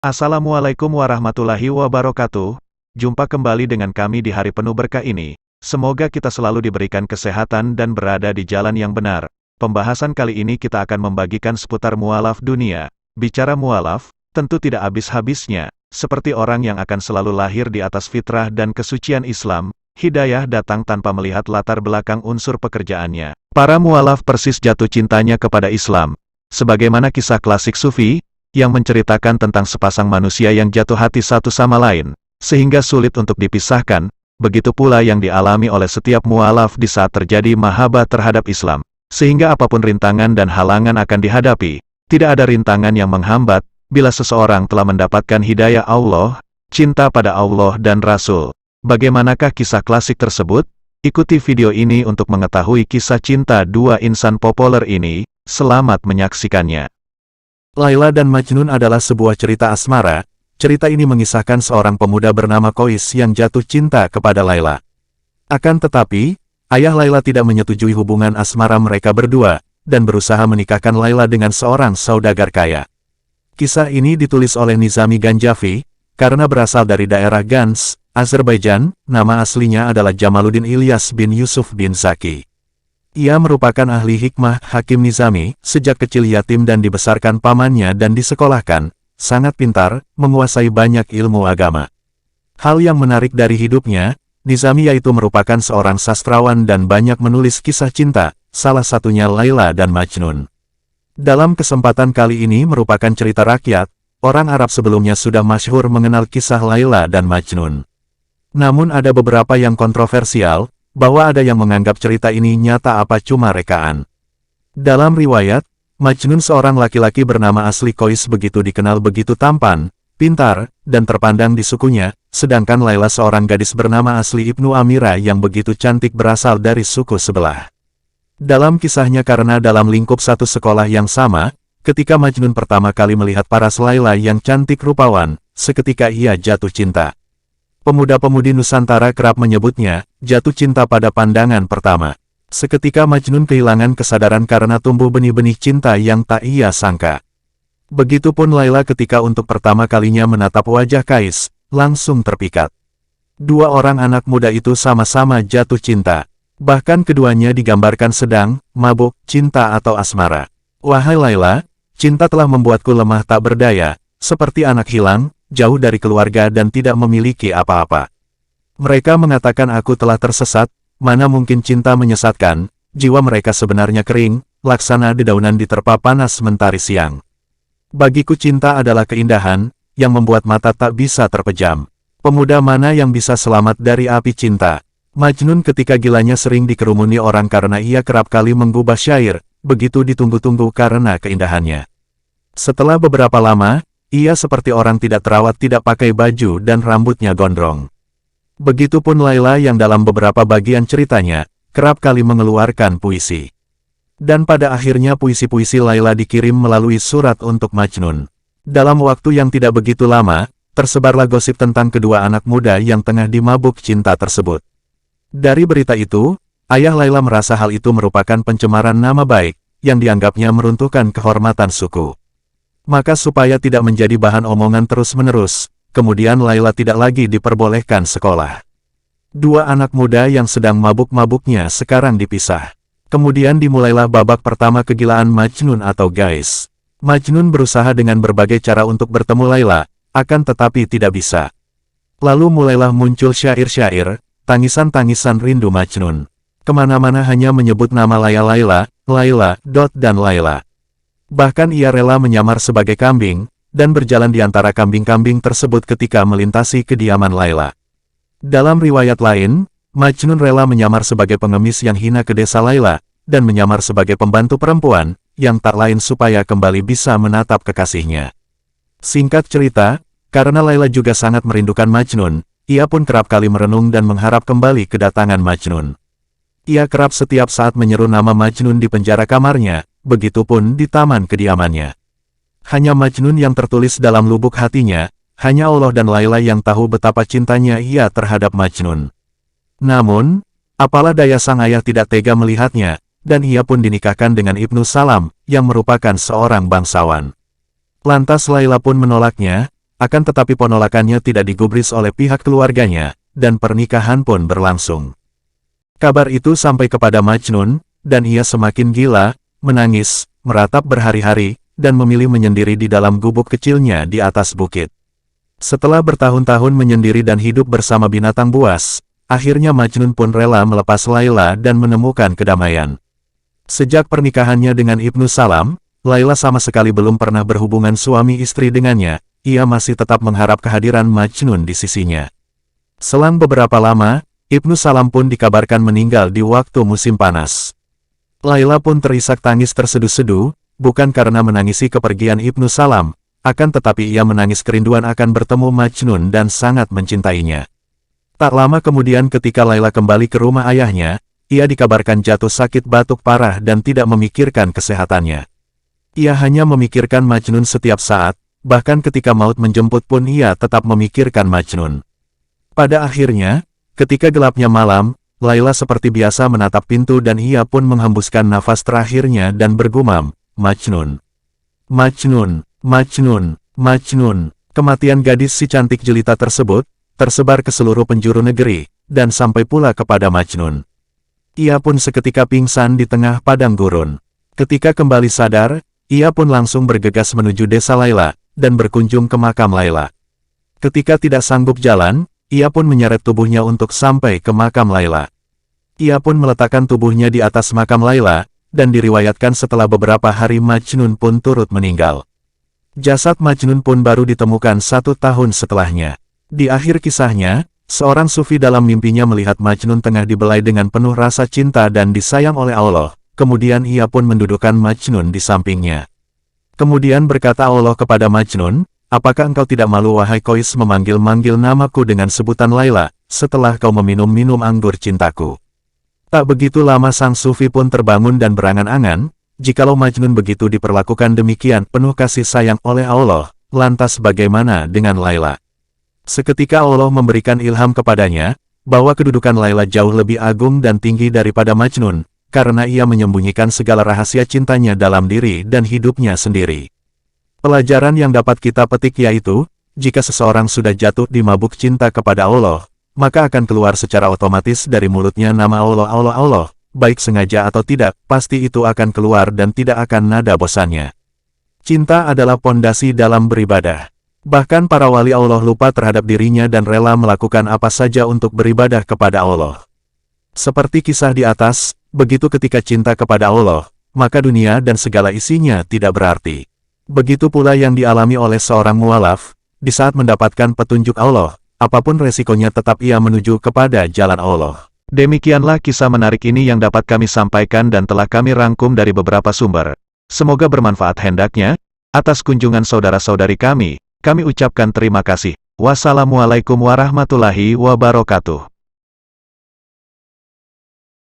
Assalamualaikum warahmatullahi wabarakatuh. Jumpa kembali dengan kami di hari penuh berkah ini. Semoga kita selalu diberikan kesehatan dan berada di jalan yang benar. Pembahasan kali ini kita akan membagikan seputar mualaf dunia. Bicara mualaf, tentu tidak habis-habisnya. Seperti orang yang akan selalu lahir di atas fitrah dan kesucian Islam, hidayah datang tanpa melihat latar belakang unsur pekerjaannya. Para mualaf persis jatuh cintanya kepada Islam. Sebagaimana kisah klasik Sufi, yang menceritakan tentang sepasang manusia yang jatuh hati satu sama lain, sehingga sulit untuk dipisahkan, begitu pula yang dialami oleh setiap mualaf di saat terjadi mahabbah terhadap Islam. Sehingga apapun rintangan dan halangan akan dihadapi, tidak ada rintangan yang menghambat, bila seseorang telah mendapatkan hidayah Allah, cinta pada Allah dan Rasul. Bagaimanakah kisah klasik tersebut? Ikuti video ini untuk mengetahui kisah cinta dua insan populer ini. Selamat menyaksikannya. Laila dan Majnun adalah sebuah cerita asmara. Cerita ini mengisahkan seorang pemuda bernama Qais yang jatuh cinta kepada Laila. Akan tetapi, ayah Laila tidak menyetujui hubungan asmara mereka berdua, dan berusaha menikahkan Laila dengan seorang saudagar kaya. Kisah ini ditulis oleh Nizami Ganjavi, karena berasal dari daerah Gans, Azerbaijan. Nama aslinya adalah Jamaluddin Ilyas bin Yusuf bin Zaki. Ia merupakan ahli hikmah Hakim Nizami, sejak kecil yatim dan dibesarkan pamannya dan disekolahkan, sangat pintar, menguasai banyak ilmu agama. Hal yang menarik dari hidupnya, Nizami yaitu merupakan seorang sastrawan dan banyak menulis kisah cinta, salah satunya Laila dan Majnun. Dalam kesempatan kali ini merupakan cerita rakyat, orang Arab sebelumnya sudah masyhur mengenal kisah Laila dan Majnun. Namun ada beberapa yang kontroversial, bahwa ada yang menganggap cerita ini nyata apa cuma rekaan. Dalam riwayat, Majnun seorang laki-laki bernama asli Qais begitu dikenal begitu tampan, pintar, dan terpandang di sukunya, sedangkan Laila seorang gadis bernama asli Ibnu Amira yang begitu cantik berasal dari suku sebelah. Dalam kisahnya karena dalam lingkup satu sekolah yang sama, ketika Majnun pertama kali melihat paras Laila yang cantik rupawan, seketika ia jatuh cinta. Pemuda-pemudi Nusantara kerap menyebutnya, jatuh cinta pada pandangan pertama. Seketika Majnun kehilangan kesadaran karena tumbuh benih-benih cinta yang tak ia sangka. Begitupun Laila ketika untuk pertama kalinya menatap wajah Qais, langsung terpikat. Dua orang anak muda itu sama-sama jatuh cinta. Bahkan keduanya digambarkan sedang, mabuk, cinta atau asmara. Wahai Laila, cinta telah membuatku lemah tak berdaya, seperti anak hilang, jauh dari keluarga dan tidak memiliki apa-apa. Mereka mengatakan aku telah tersesat, mana mungkin cinta menyesatkan, jiwa mereka sebenarnya kering, laksana dedaunan diterpa panas mentari siang. Bagiku cinta adalah keindahan, yang membuat mata tak bisa terpejam. Pemuda mana yang bisa selamat dari api cinta? Majnun ketika gilanya sering dikerumuni orang karena ia kerap kali menggubah syair, begitu ditunggu-tunggu karena keindahannya. Setelah beberapa lama, ia seperti orang tidak terawat, tidak pakai baju dan rambutnya gondrong. Begitupun Laila yang dalam beberapa bagian ceritanya, kerap kali mengeluarkan puisi. Dan pada akhirnya puisi-puisi Laila dikirim melalui surat untuk Majnun. Dalam waktu yang tidak begitu lama, tersebarlah gosip tentang kedua anak muda yang tengah dimabuk cinta tersebut. Dari berita itu, ayah Laila merasa hal itu merupakan pencemaran nama baik, yang dianggapnya meruntuhkan kehormatan suku. Maka supaya tidak menjadi bahan omongan terus-menerus, kemudian Laila tidak lagi diperbolehkan sekolah. Dua anak muda yang sedang mabuk-mabuknya sekarang dipisah. Kemudian dimulailah babak pertama kegilaan Majnun atau Qais. Majnun berusaha dengan berbagai cara untuk bertemu Laila, akan tetapi tidak bisa. Lalu mulailah muncul syair-syair, tangisan-tangisan rindu Majnun. Kemana-mana hanya menyebut nama Laila, dan Laila. Bahkan ia rela menyamar sebagai kambing, dan berjalan di antara kambing-kambing tersebut ketika melintasi kediaman Laila. Dalam riwayat lain, Majnun rela menyamar sebagai pengemis yang hina ke desa Laila, dan menyamar sebagai pembantu perempuan, yang tak lain supaya kembali bisa menatap kekasihnya. Singkat cerita, karena Laila juga sangat merindukan Majnun, ia pun kerap kali merenung dan mengharap kembali kedatangan Majnun. Ia kerap setiap saat menyeru nama Majnun di penjara kamarnya, begitupun di taman kediamannya. Hanya Majnun yang tertulis dalam lubuk hatinya, hanya Allah dan Laila yang tahu betapa cintanya ia terhadap Majnun. Namun, apalah daya sang ayah tidak tega melihatnya, dan ia pun dinikahkan dengan Ibnu Salam, yang merupakan seorang bangsawan. Lantas Laila pun menolaknya, akan tetapi penolakannya tidak digubris oleh pihak keluarganya, dan pernikahan pun berlangsung. Kabar itu sampai kepada Majnun, dan ia semakin gila, menangis, meratap berhari-hari, dan memilih menyendiri di dalam gubuk kecilnya di atas bukit. Setelah bertahun-tahun menyendiri dan hidup bersama binatang buas, akhirnya Majnun pun rela melepas Laila dan menemukan kedamaian. Sejak pernikahannya dengan Ibnu Salam, Laila sama sekali belum pernah berhubungan suami istri dengannya, ia masih tetap mengharap kehadiran Majnun di sisinya. Selang beberapa lama, Ibnu Salam pun dikabarkan meninggal di waktu musim panas. Laila pun terisak tangis terseduh-seduh, bukan karena menangisi kepergian Ibnu Salam, akan tetapi ia menangis kerinduan akan bertemu Majnun dan sangat mencintainya. Tak lama kemudian ketika Laila kembali ke rumah ayahnya, ia dikabarkan jatuh sakit batuk parah dan tidak memikirkan kesehatannya. Ia hanya memikirkan Majnun setiap saat, bahkan ketika maut menjemput pun ia tetap memikirkan Majnun. Pada akhirnya, ketika gelapnya malam, Laila seperti biasa menatap pintu dan ia pun menghembuskan nafas terakhirnya dan bergumam, Majnun. Majnun, Majnun, Majnun. Kematian gadis si cantik jelita tersebut, tersebar ke seluruh penjuru negeri, dan sampai pula kepada Majnun. Ia pun seketika pingsan di tengah padang gurun. Ketika kembali sadar, ia pun langsung bergegas menuju desa Laila, dan berkunjung ke makam Laila. Ketika tidak sanggup jalan, ia pun menyeret tubuhnya untuk sampai ke makam Laila. Ia pun meletakkan tubuhnya di atas makam Laila, dan diriwayatkan setelah beberapa hari Majnun pun turut meninggal. Jasad Majnun pun baru ditemukan 1 tahun setelahnya. Di akhir kisahnya, seorang sufi dalam mimpinya melihat Majnun tengah dibelai dengan penuh rasa cinta dan disayang oleh Allah, kemudian ia pun mendudukkan Majnun di sampingnya. Kemudian berkata Allah kepada Majnun, apakah engkau tidak malu wahai Qais memanggil-manggil namaku dengan sebutan Laila, setelah kau meminum-minum anggur cintaku? Tak begitu lama sang sufi pun terbangun dan berangan-angan, jikalau Majnun begitu diperlakukan demikian penuh kasih sayang oleh Allah, lantas bagaimana dengan Laila? Seketika Allah memberikan ilham kepadanya, bahwa kedudukan Laila jauh lebih agung dan tinggi daripada Majnun, karena ia menyembunyikan segala rahasia cintanya dalam diri dan hidupnya sendiri. Pelajaran yang dapat kita petik yaitu, jika seseorang sudah jatuh di mabuk cinta kepada Allah, maka akan keluar secara otomatis dari mulutnya nama Allah Allah Allah, baik sengaja atau tidak, pasti itu akan keluar dan tidak akan nada bosannya. Cinta adalah pondasi dalam beribadah. Bahkan para wali Allah lupa terhadap dirinya dan rela melakukan apa saja untuk beribadah kepada Allah. Seperti kisah di atas, begitu ketika cinta kepada Allah, maka dunia dan segala isinya tidak berarti. Begitu pula yang dialami oleh seorang mualaf, di saat mendapatkan petunjuk Allah, apapun resikonya tetap ia menuju kepada jalan Allah. Demikianlah kisah menarik ini yang dapat kami sampaikan dan telah kami rangkum dari beberapa sumber. Semoga bermanfaat hendaknya. Atas kunjungan saudara-saudari kami ucapkan terima kasih. Wassalamualaikum warahmatullahi wabarakatuh.